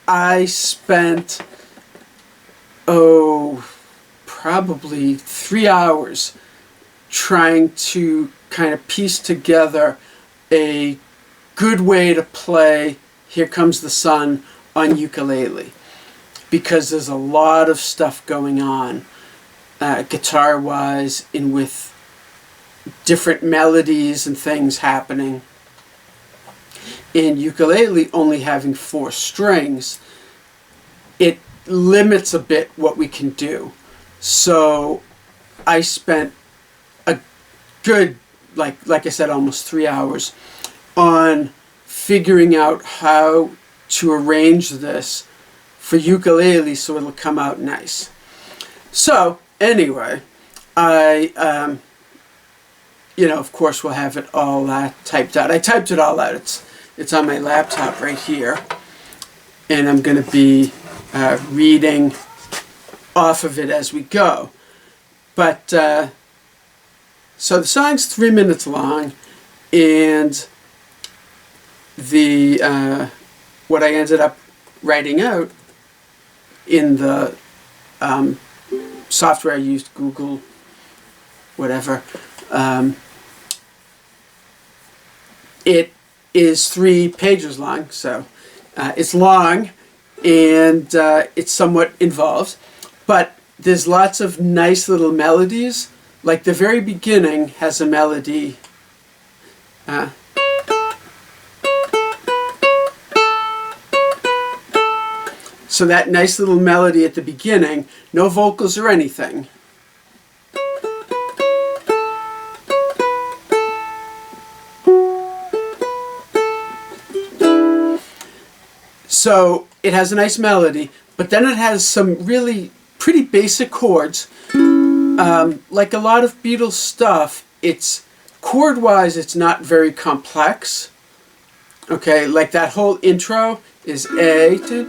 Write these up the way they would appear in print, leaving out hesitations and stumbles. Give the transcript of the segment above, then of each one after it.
I spent, probably 3 hours trying to kind of piece together a good way to play Here Comes the Sun on ukulele, because there's a lot of stuff going on guitar-wise and with different melodies and things happening. And ukulele only having 4 strings, it limits a bit what we can do. So I spent a good, like I said, almost 3 hours on figuring out how to arrange this for ukulele so it'll come out nice. So anyway, I of course we'll have it all typed out. I typed it all out. It's on my laptop right here, and I'm going to be reading off of it as we go. But so the song's 3 minutes long, and the what I ended up writing out in the software I used, Google, whatever. It is 3 pages long, so it's long, and it's somewhat involved, but there's lots of nice little melodies. Like the very beginning has a melody. So that nice little melody at the beginning, no vocals or anything. So it has a nice melody, but then it has some really pretty basic chords. Like a lot of Beatles stuff, it's chord-wise, it's not very complex. Okay, like that whole intro is A, D,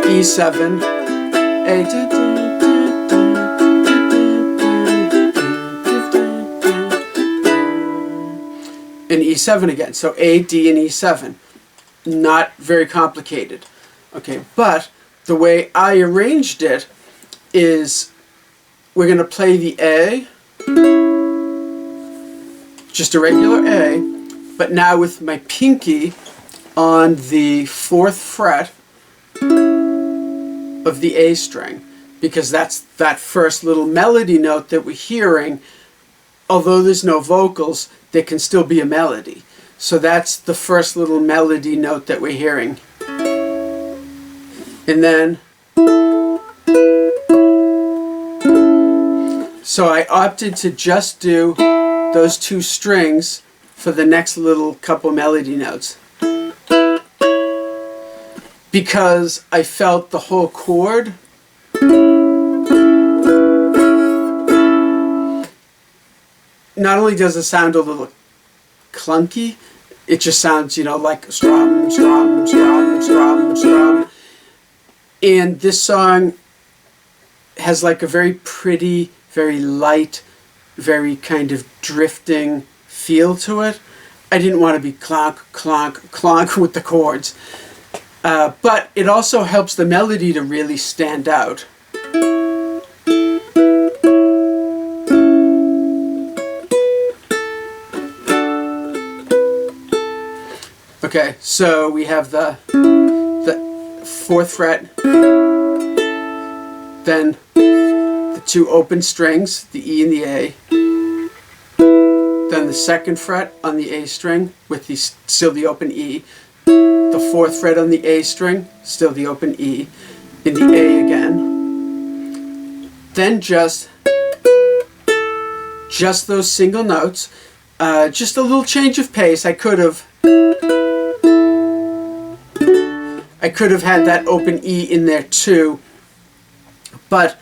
E7, A, and E7 again. So A, D, and E7. Not very complicated. Okay, but the way I arranged it is we're going to play the A, just a regular A, but now with my pinky on the 4th fret of the A string, because that's that first little melody note that we're hearing. Although there's no vocals, there can still be a melody. So that's the first little melody note that we're hearing. And then, so I opted to just do those 2 strings for the next little couple melody notes, because I felt the whole chord not only does it sound a little clunky, it just sounds, like strum, strum, strum, strum, strum. And this song has like a very pretty, very light, very kind of drifting feel to it. I didn't want to be clonk, clonk, clonk with the chords. But it also helps the melody to really stand out. Okay, so we have the 4th fret, then the 2 open strings, the E and the A, then the 2nd fret on the A string with still the open E, the 4th fret on the A string, still the open E, and the A again. Then just those single notes, just a little change of pace. I could have had that open E in there too, but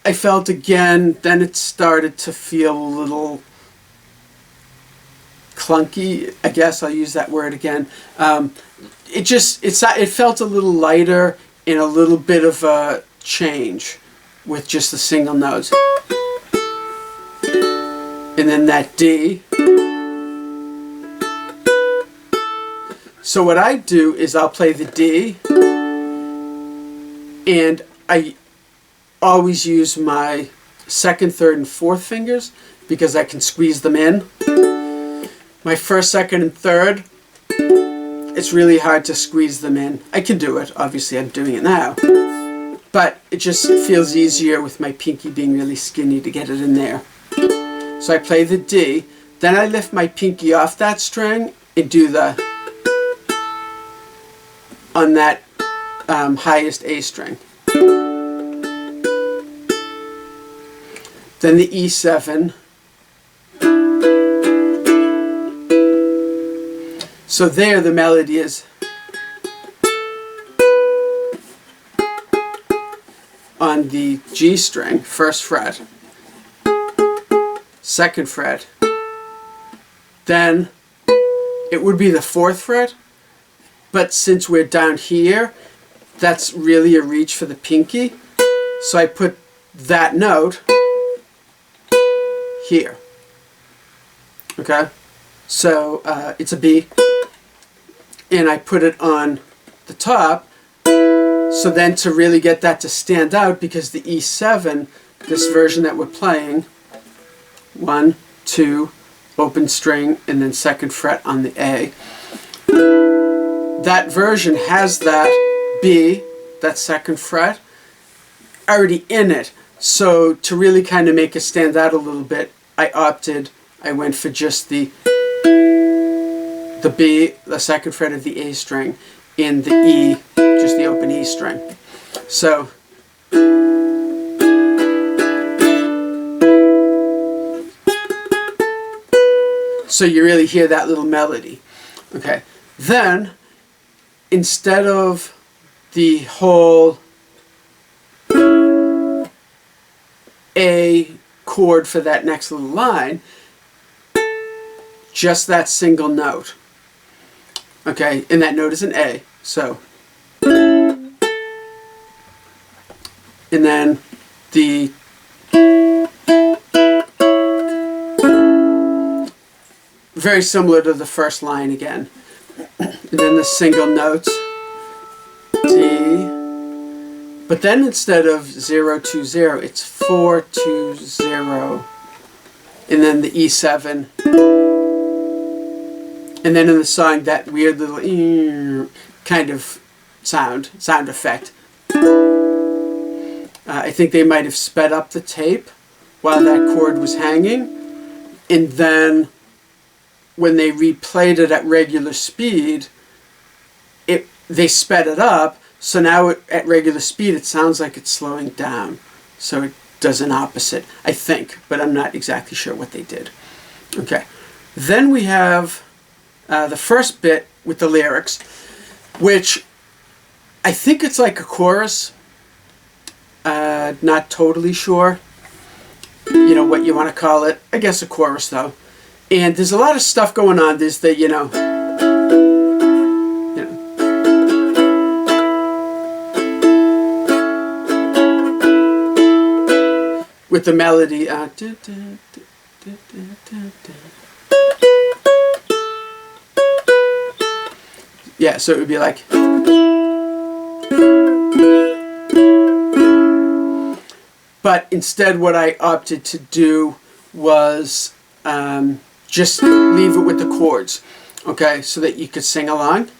I felt again, then it started to feel a little clunky, I guess I'll use that word again. It felt a little lighter and a little bit of a change with just the single notes. And then that D, So what I do is I'll play the D, and I always use my second, third, and fourth fingers because I can squeeze them in. My first, second, and third, it's really hard to squeeze them in. I can do it, obviously I'm doing it now, but it just feels easier with my pinky being really skinny to get it in there. So I play the D, then I lift my pinky off that string and do the, on that highest A string. Then the E7. So there the melody is on the G string, first fret, second fret, then it would be the fourth fret, but since we're down here, that's really a reach for the pinky, so I put that note here. Okay, so it's a B, and I put it on the top. So then to really get that to stand out, because the E7, this version that we're playing, 1, 2, open string, and then second fret on the A, that version has that B, that second fret, already in it. So to really kind of make it stand out a little bit, I went for just the B, the second fret of the A string, in the E, just the open E string. So you really hear that little melody. Okay, then instead of the whole A chord for that next little line, just that single note. Okay, and that note is an A. So, and then the very similar to the first line again. And then the single notes, D. But then instead of 0 2 0, it's 4 2 0. And then the E7. And then in the song, that weird little kind of sound effect. I think they might have sped up the tape while that chord was hanging, and then when they replayed it at regular speed, they sped it up, so now at regular speed it sounds like it's slowing down. So it does an opposite, I think, but I'm not exactly sure what they did. Okay, then we have the first bit with the lyrics, which I think it's like a chorus. Not totally sure, you know, what you want to call it. I guess a chorus though. And there's a lot of stuff going on. There's the, you know, with the melody. Yeah, so it would be like. But instead what I opted to do was just leave it with the chords, okay, so that you could sing along.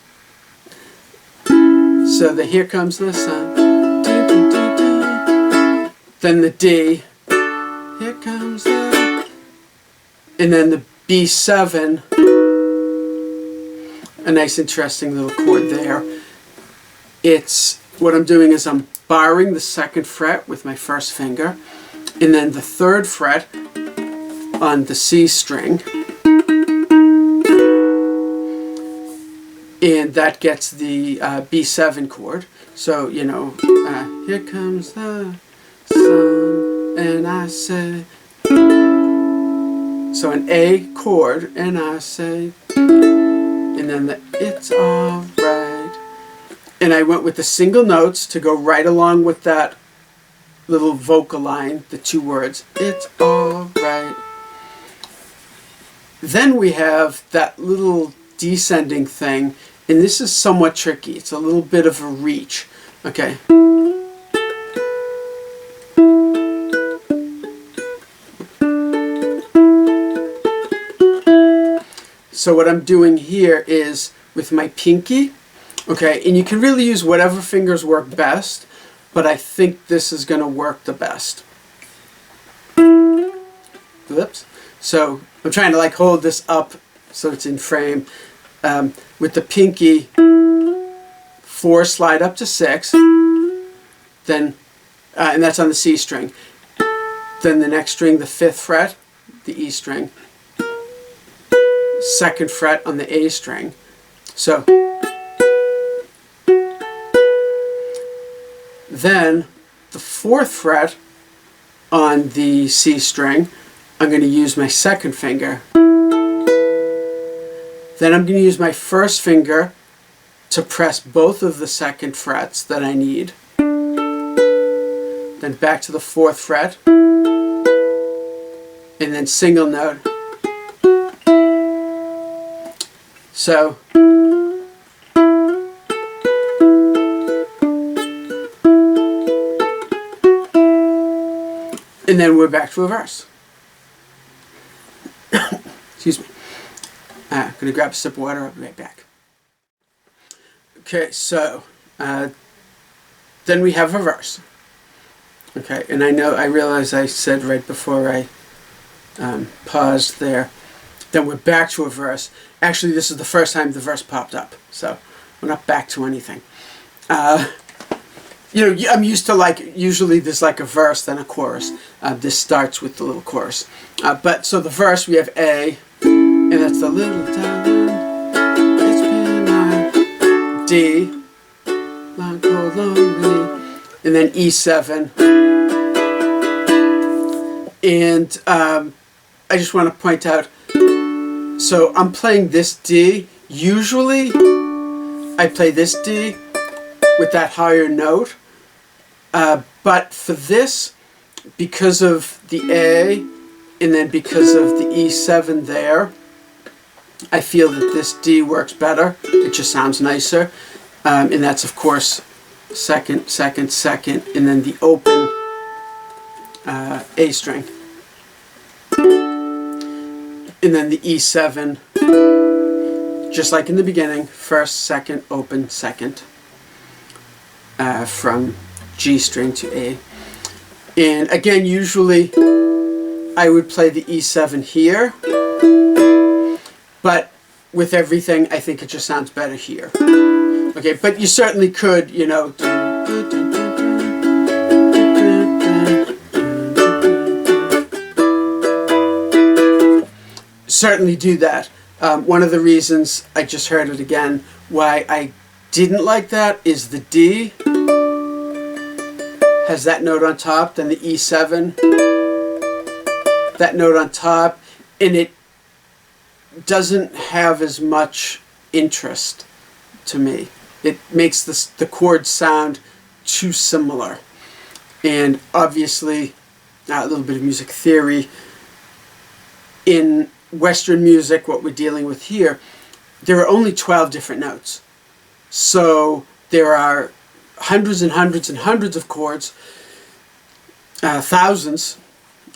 So the here comes the sun, then the D, here comes the, and then the B7, a nice interesting little chord there. It's, what I'm doing is I'm barring the second fret with my first finger, and then the third fret on the C string, and that gets the B7 chord. So, you know, here comes the sun, and I say, so an A chord, and I say, and then the it's alright. And I went with the single notes to go right along with that little vocal line, the two words, it's alright. Then we have that little descending thing And this is somewhat tricky. It's a little bit of a reach. Okay. So what I'm doing here is with my pinky, okay, and you can really use whatever fingers work best, but I think this is going to work the best. Whoops. So I'm trying to like hold this up so it's in frame. With the pinky, 4 slide up to 6, then, and that's on the C string. Then the next string, the 5th fret, the E string. 2nd fret on the A string. So then the 4th fret on the C string, I'm going to use my 2nd finger. Then I'm going to use my 1st finger to press both of the 2nd frets that I need. Then back to the 4th fret, and then single note. So and then we're back to a verse. Excuse me. I'm going to grab a sip of water. I'll be right back. Okay, so then we have a verse. Okay, and I realize I said right before I paused there, then we're back to a verse. Actually, this is the first time the verse popped up, so we're not back to anything. You know, I'm used to like, usually there's like a verse, then a chorus. This starts with the little chorus. But so the verse, we have A, and that's the little diamond, it's been a D, long, cold, lonely, and then E7. And I just want to point out, so I'm playing this D. Usually, I play this D with that higher note. But for this, because of the A, and then because of the E7 there, I feel that this D works better. It just sounds nicer. And that's, of course, second, second, second, and then the open A string. And then the E7, just like in the beginning, first, second, open, second, from G string to A. And again, usually I would play the E7 here, but with everything, I think it just sounds better here. Okay, but you certainly could, you know, certainly do that. One of the reasons, I just heard it again, why I didn't like that is the D has that note on top, then the E7, that note on top, and it doesn't have as much interest to me. It makes the chords sound too similar. And obviously, a little bit of music theory, in Western music, what we're dealing with here, there are only 12 different notes. So there are hundreds and hundreds and hundreds of chords, thousands,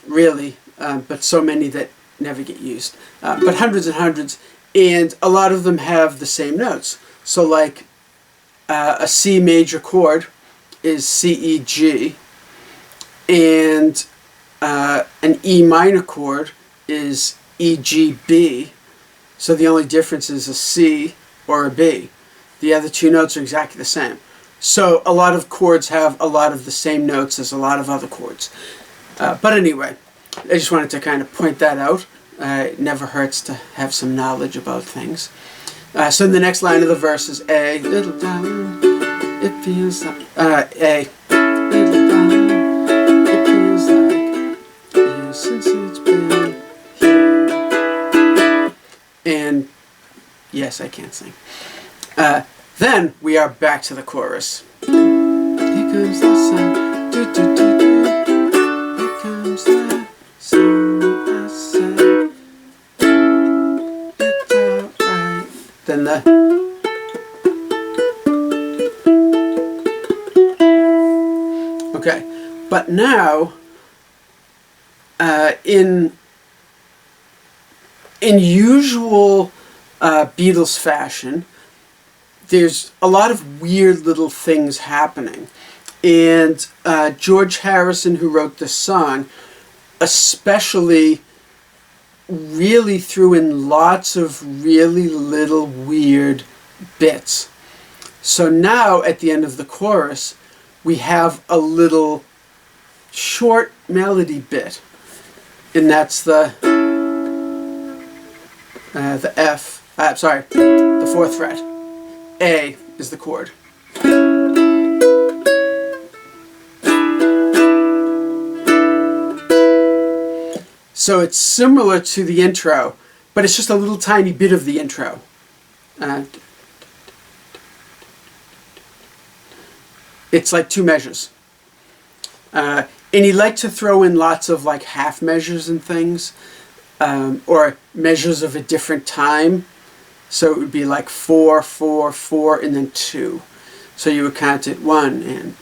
really, but so many that never get used. But hundreds and hundreds, and a lot of them have the same notes. So like a C major chord is C, E, G, and an E minor chord is E, G, B. So the only difference is a C or a B. The other two notes are exactly the same. So a lot of chords have a lot of the same notes as a lot of other chords. But anyway, I just wanted to kind of point that out. It never hurts to have some knowledge about things. So the next line of the verse is A, little darling, it feels like, A, little darling, it feels like years since it's been here. And yes, I can't sing. Then we are back to the chorus. Here comes the sun, do do do do. Here comes the sun, I say. It's alright. Then the Okay, but now in usual Beatles fashion, there's a lot of weird little things happening. And George Harrison, who wrote this song, especially really threw in lots of really little weird bits. So now at the end of the chorus, we have a little short melody bit. And that's the F, the fourth fret. A is the chord. So it's similar to the intro, but it's just a little tiny bit of the intro. It's like 2 measures. And he liked to throw in lots of like half measures and things, or measures of a different time. So it would be like 4, 4, 4, and then 2. So you would count it 1 and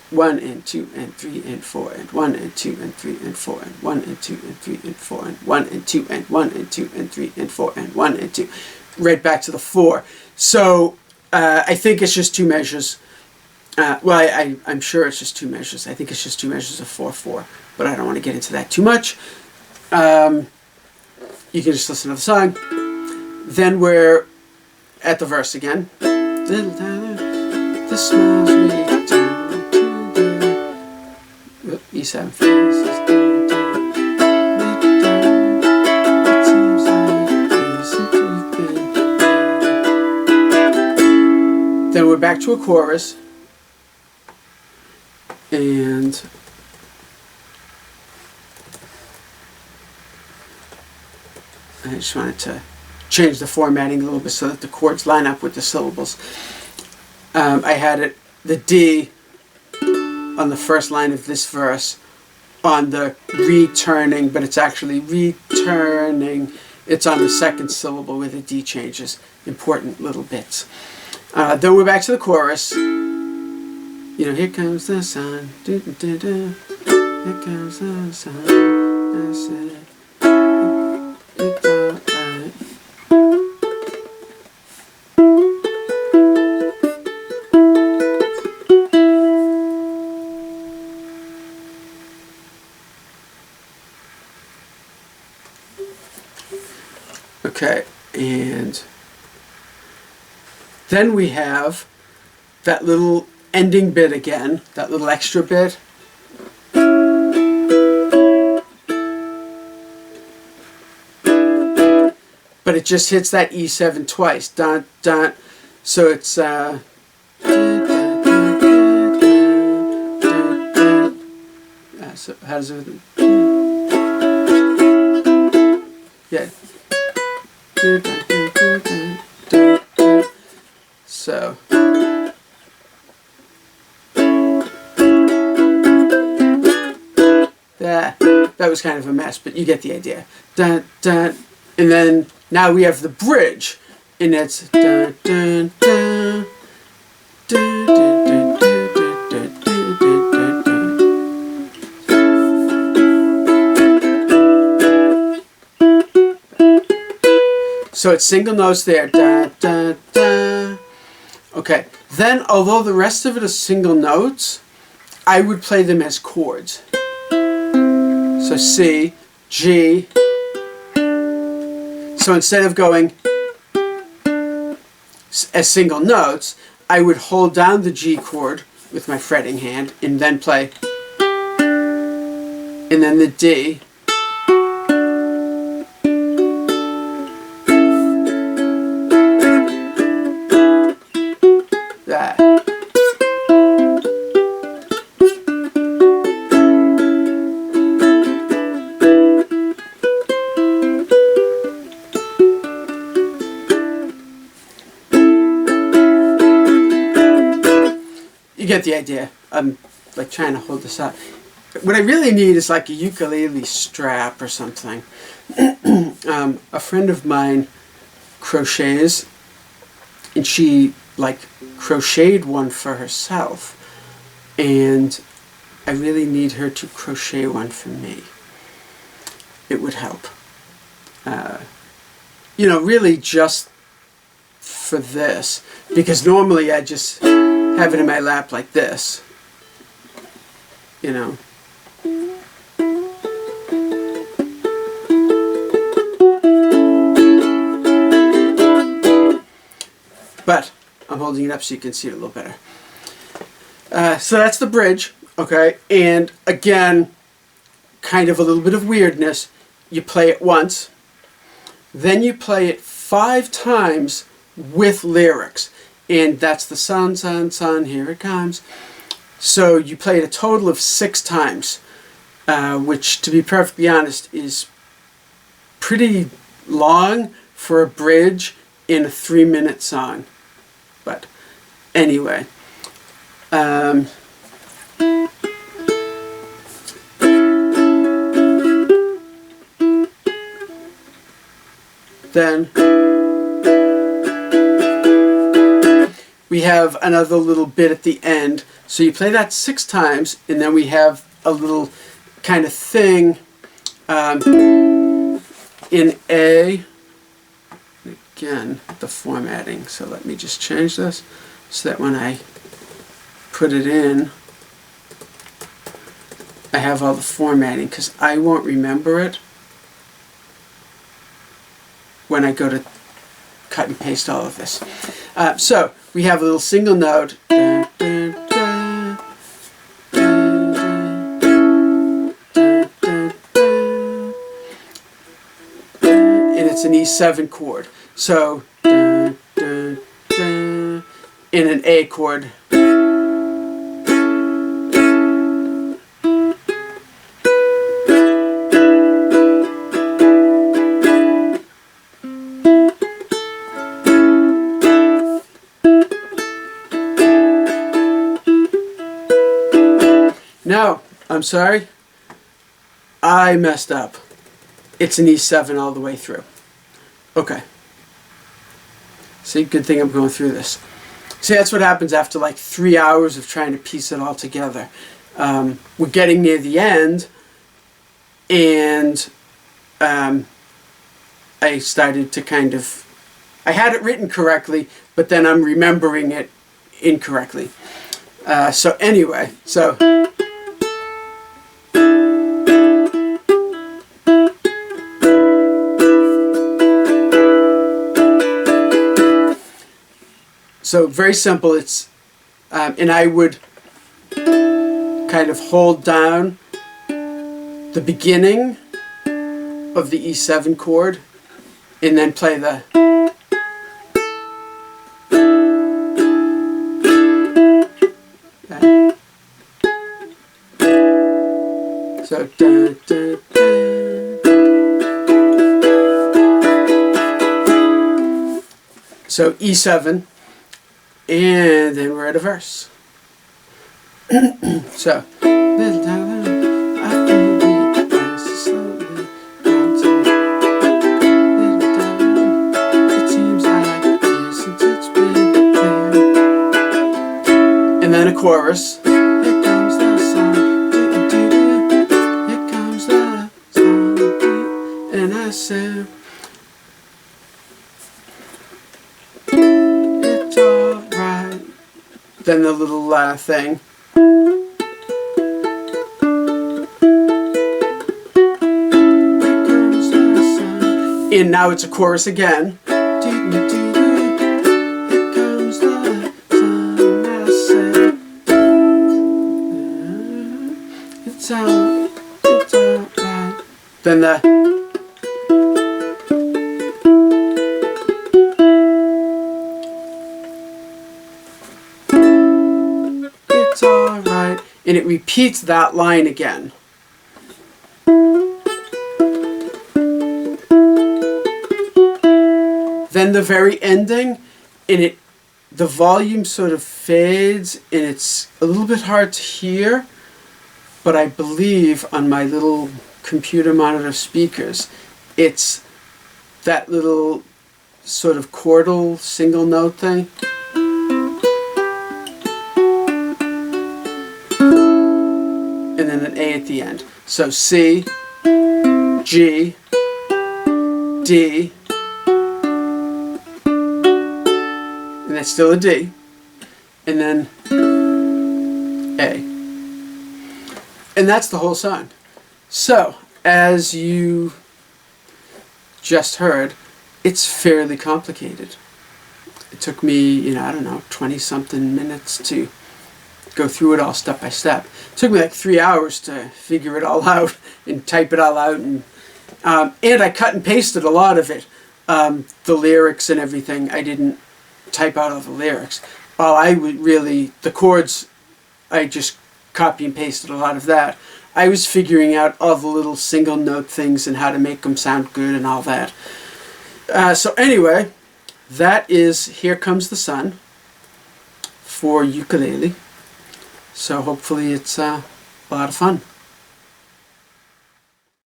2 and 3 and 4 and 1 and 2 and 3 and 4 and 1 and 2 and 3 and 4 and 1 and 2 and 1 and 2 and 3 and 4 and 1 and 2, right back to the 4. So I think it's just 2 measures. Well, I'm sure it's just 2 measures. I think it's just 2 measures of 4, 4, but I don't want to get into that too much. You can just listen to the song. Then we're at the verse again. Little Tyler, the smiles return to the E7 faces down. It seems like we've been. Then we're back to a chorus. And I just wanted to change the formatting a little bit so that the chords line up with the syllables. I had the D on the first line of this verse on the returning, but it's actually returning. It's on the second syllable where the D changes. Important little bits. Then we're back to the chorus. You know, here comes the sun. Do, do, do, do. Here comes the sun. I said, it's alright. Okay, and then we have that little ending bit again, that little extra bit. But it just hits that E7 twice. Dun, dun. So it's so how does it? Yeah. So that was kind of a mess, but you get the idea. Dun, dun. And then now we have the bridge, and it's dun, dun, dun, dun, dun, dun, dun, dun, dun, dun, dun. So it's single notes there. Dun, dun, dun. Okay. Then, although the rest of it is single notes, I would play them as chords. So C, G. So instead of going as single notes, I would hold down the G chord with my fretting hand and then play, and then the D, that. You get the idea. I'm like trying to hold this up. What I really need is like a ukulele strap or something. A friend of mine crochets, and she like crocheted one for herself, and I really need her to crochet one for me. It would help. You know, really just for this, because normally I just have it in my lap like this, you know. But I'm holding it up so you can see it a little better. So that's the bridge, okay? And again, kind of a little bit of weirdness. You play it once, then you play it 5 times with lyrics. And that's the sun, sun, sun, here it comes. So you play it a total of 6 times, which, to be perfectly honest, is pretty long for a bridge in a 3-minute song. But anyway, then we have another little bit at the end. So you play that 6 times, and then we have a little kind of thing in A. Again, the formatting. So let me just change this so that when I put it in, I have all the formatting, because I won't remember it when I go to cut and paste all of this. So we have a little single note, and it's an E7 chord. So in an A chord. No, I'm sorry. I messed up. It's an E7 all the way through. Okay. See, good thing I'm going through this. See, that's what happens after like 3 hours of trying to piece it all together. We're getting near the end, and I started to kind of... I had it written correctly, but then I'm remembering it incorrectly. So anyway, so... So very simple. It's and I would kind of hold down the beginning of the E7 chord and then play the so da, da, da. So E7. And then we're at a verse. So, little darling, I feel the ice slowly melting. Little darling, it seems like years since it's been there. And then a chorus. Here comes the sun, do-do-do-do. Here comes the sun, and I said, then the little thing. And now it's a chorus again. Here comes the sun, I said. It's alright. Then the... Alright, and it repeats that line again. Then the very ending, and the volume sort of fades, and it's a little bit hard to hear, but I believe on my little computer monitor speakers, it's that little sort of chordal single note thing. the end. So C, G, D, and that's still a D, and then A. And that's the whole song. So, as you just heard, it's fairly complicated. It took me, I don't know, 20-something minutes to go through it all step by step. It took me like 3 hours to figure it all out and type it all out. And I cut and pasted a lot of it. The lyrics and everything, I didn't type out all the lyrics. The chords, I just copy and pasted a lot of that. I was figuring out all the little single note things and how to make them sound good and all that. So anyway, that is Here Comes the Sun for ukulele. So hopefully it's a lot of fun.